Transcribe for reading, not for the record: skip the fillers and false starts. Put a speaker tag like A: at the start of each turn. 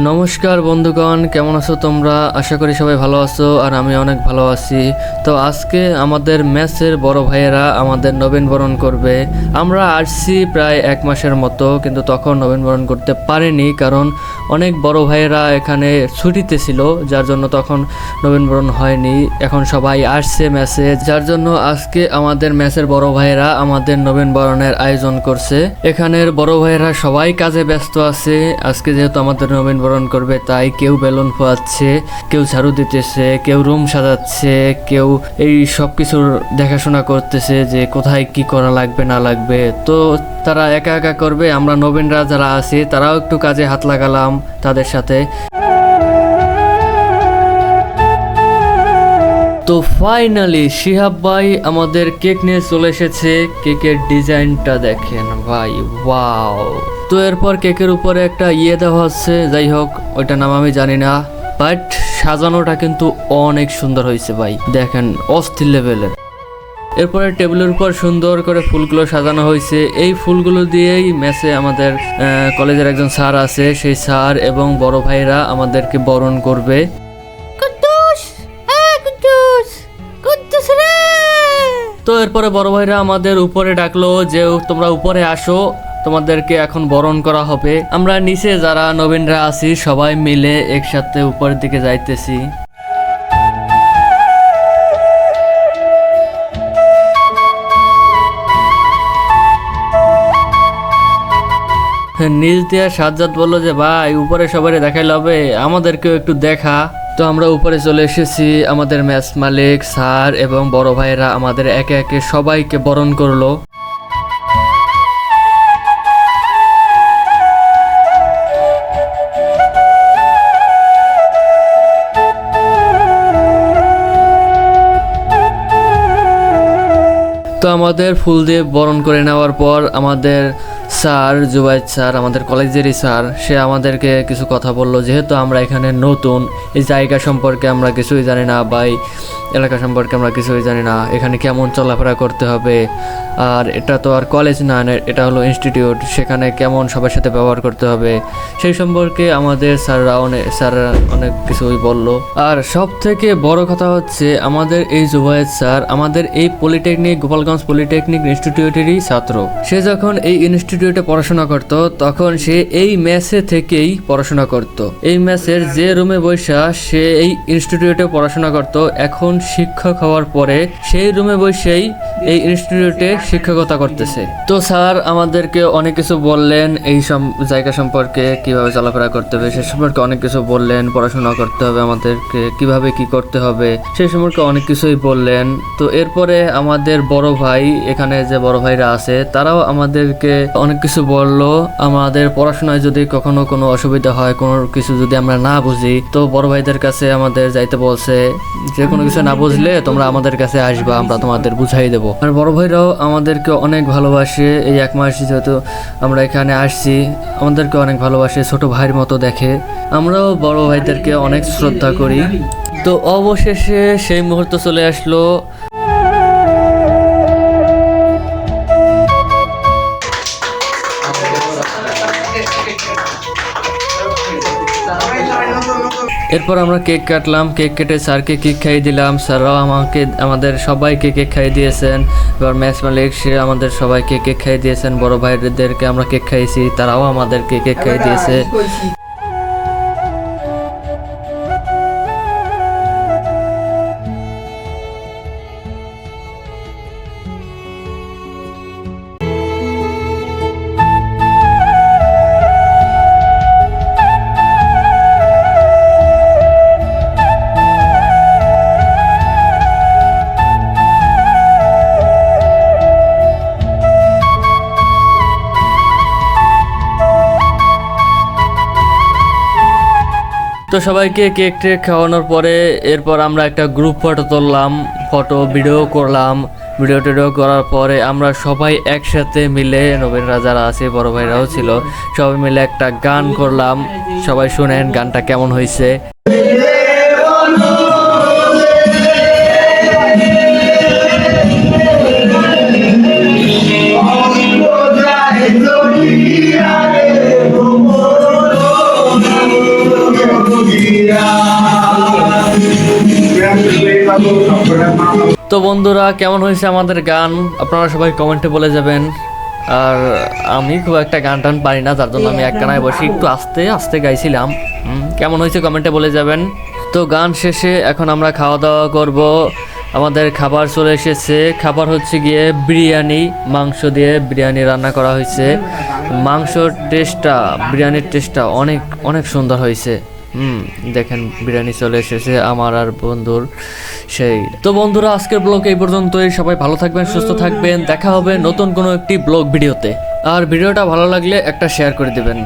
A: নমস্কার বন্ধুগণ, কেমন আছো তোমরা? আশা করি সবাই ভালো আছো আর আমি অনেক ভালো আছি। তো আজকে আমাদের ম্যাচের বড় ভাইয়েরা আমাদের নবীনবরণ করবে। আমরা আসছি প্রায় 1 মাসের মতো, কিন্তু তখন নবীনবরণ করতে পারিনি কারণ অনেক বড় ভাইয়েরা এখানে ছুটিতে ছিল, যার জন্য তখন নবীনবরণ হয়নি। এখন সবাই আসছে ম্যাচে, যার জন্য আজকে আমাদের ম্যাচের বড় ভাইয়েরা আমাদের নবীনবরণের আয়োজন করছে। এখানের বড় ভাইয়েরা সবাই কাজে ব্যস্ত আছে। আজকে যেহেতু আমাদের নবীনবরণ করবে, তাই কেউ বেলুন ফোয়াচ্ছে, কেউ ঝাড়ু দিতেছে, কেউ রুম সাজাচ্ছে, কেউ এই সব কিছুর দেখাশোনা করতেছে যে কোথায় কি করা লাগবে না লাগবে। তো তারা একা একা করবে, আমরা নবীনরা যারা আছি তারাও একটু কাজে হাত লাগালাম তাদের সাথে। তো ফাইনালি শিহাব ভাই আমাদের কেক নিয়ে চলে এসেছে। কেকের ডিজাইনটা দেখেন ভাই, ওয়াও। তো এরপর কেকের উপরে একটা দেওয়া হচ্ছে, যাই হোক ওইটার নাম আমি জানি না, বাট সাজানোটা কিন্তু অনেক সুন্দর হয়েছে ভাই, দেখেন অস্থির লেভেলের। এরপরে টেবিলের উপর সুন্দর করে ফুলগুলো সাজানো হয়েছে। এই ফুলগুলো দিয়েই ম্যাচে আমাদের কলেজের একজন স্যার আছে, সেই স্যার এবং বড় ভাইরা আমাদেরকে বরণ করবে। তো এরপরে বড় ভাইরা আমাদের উপরে ডাকলো যে তোমরা উপরে আসো, তোমাদেরকে এখন বরণ করা হবে। আমরা নিচে যারা নবীনরা আছি সবাই মিলে একসাথে উপরের দিকে যাইতেছি। নিজ দিয়ে সাজ্জাদ বললো যে ভাই উপরে সবাই দেখাইলে হবে, আমাদেরকেও একটু দেখা। তো আমরা উপরে চলে এসেছি। আমাদের ম্যাচ মালিক স্যার এবং বড় ভাইরা আমাদের একে একে সবাইকে বরণ করলো। তো আমাদের ফুল দিয়ে বরণ করে নেওয়ার পর আমাদের স্যার জুবাইদ স্যার, আমাদের কলেজেরই স্যার, সে আমাদেরকে কিছু কথা বললো। যেহেতু আমরা এখানে নতুন, এই জায়গা সম্পর্কে আমরা কিছুই জানি না, বা এলাকা সম্পর্কে আমরা কিছুই জানি না, এখানে কেমন চলাফেরা করতে হবে, আর এটা তো আর কলেজ না, এটা হলো ইনস্টিটিউট, সেখানে কেমন সবার সাথে ব্যবহার করতে হবে সেই সম্পর্কে আমাদের স্যাররা অনেক কিছুই বলল। আর সব থেকে বড় কথা হচ্ছে আমাদের এই জুবাইদ স্যার আমাদের এই পলিটেকনিক, গোপালগঞ্জ পলিটেকনিক ইনস্টিটিউটেরই ছাত্র। সে যখন এই ইনস্টিটিউটে পড়াশোনা করত তখন সে এই মেসে থেকেই পড়াশোনা করত। এই মেসের যে রুমে বৈশা সে এই ইনস্টিটিউটে পড়াশোনা করত, এখন শিক্ষক হওয়ার পরে সেই রুমে বসেই এই ইনস্টিটিউটে শিক্ষকতা করতেছে। তো স্যার আমাদেরকে অনেক কিছু বললেন, এই জায়গা সম্পর্কে কিভাবে চলাফেরা করতে হবে সে সম্পর্কে অনেক কিছু বললেন, পড়াশোনা করতে হবে আমাদেরকে কিভাবে কি করতে হবে সেই সম্পর্কে অনেক কিছুই বললেন। তো এরপরে আমাদের বড় ভাই, এখানে যে বড় ভাইরা আছে তারাও আমাদেরকে অনেক কিছু বললো। আমাদের পড়াশোনায় যদি কখনো কোনো অসুবিধা হয়, কোনো কিছু যদি আমরা না বুঝি, তো বড় ভাইদের কাছে আমাদের যাইতে বলছে, যে কোনো কিছু না বুঝলে তোমরা আমাদের কাছে আসবা, আমরা তোমাদের বুঝাই দেবো। আর বড় ভাইরাও আমাদেরকে অনেক ভালোবাসে। এই 1 মাস যেহেতু আমরা এখানে আসছি, আমাদেরকে অনেক ভালোবাসে, ছোট ভাইয়ের মতো দেখে। আমরাও বড় ভাইদেরকে অনেক শ্রদ্ধা করি। তো অবশেষে সেই মুহূর্ত চলে আসলো। এরপর আমরা কেক কাটলাম, কেক কেটে স্যারকে কেক খাইয়ে দিলাম, স্যাররাও আমাদের সবাইকে কেক খাইয়ে দিয়েছেন। এবার ম্যাচ মালিক সে আমাদের সবাইকে কেক খাইয়ে দিয়েছেন, বড় ভাইদেরকে আমরা কেক খাইয়েছি, তারাও আমাদেরকে কেক খাইয়ে দিয়েছে। তো সবাইকে কেক টেক খাওয়ানোর পরে এরপর আমরা একটা গ্রুপ ফটো তুললাম, ফটো ভিডিও করলাম। ভিডিও টিডিও করার পরে আমরা সবাই একসাথে মিলে, নবীনরা যারা আছে বড় ভাইরাও ছিল, সবাই মিলে একটা গান করলাম। সবাই শুনেন গানটা কেমন হয়েছে। তো বন্ধুরা, কেমন হয়েছে আমাদের গান আপনারা সবাই কমেন্টে বলে যাবেন। আর আমি খুব একটা গান টান পারি না, তার জন্য আমি একটানায় বসে একটু আস্তে আস্তে গাইছিলাম। কেমন হয়েছে কমেন্টে বলে যাবেন। তো গান শেষে এখন আমরা খাওয়া দাওয়া করব। আমাদের খাবার চলে এসেছে। খাবার হচ্ছে গিয়ে বিরিয়ানি, মাংস দিয়ে বিরিয়ানি রান্না করা হয়েছে। বিরিয়ানির টেস্টটা অনেক অনেক সুন্দর হয়েছে। দেখেন বিরিয়ানি চলে এসেছে আমার আর বন্ধুর সেই। তো বন্ধুরা, আজকের ব্লগ এই পর্যন্তই। সবাই ভালো থাকবেন, সুস্থ থাকবেন। দেখা হবে নতুন কোনো একটি ব্লগ ভিডিওতে। আর ভিডিওটা ভালো লাগলে একটা শেয়ার করে দেবেন।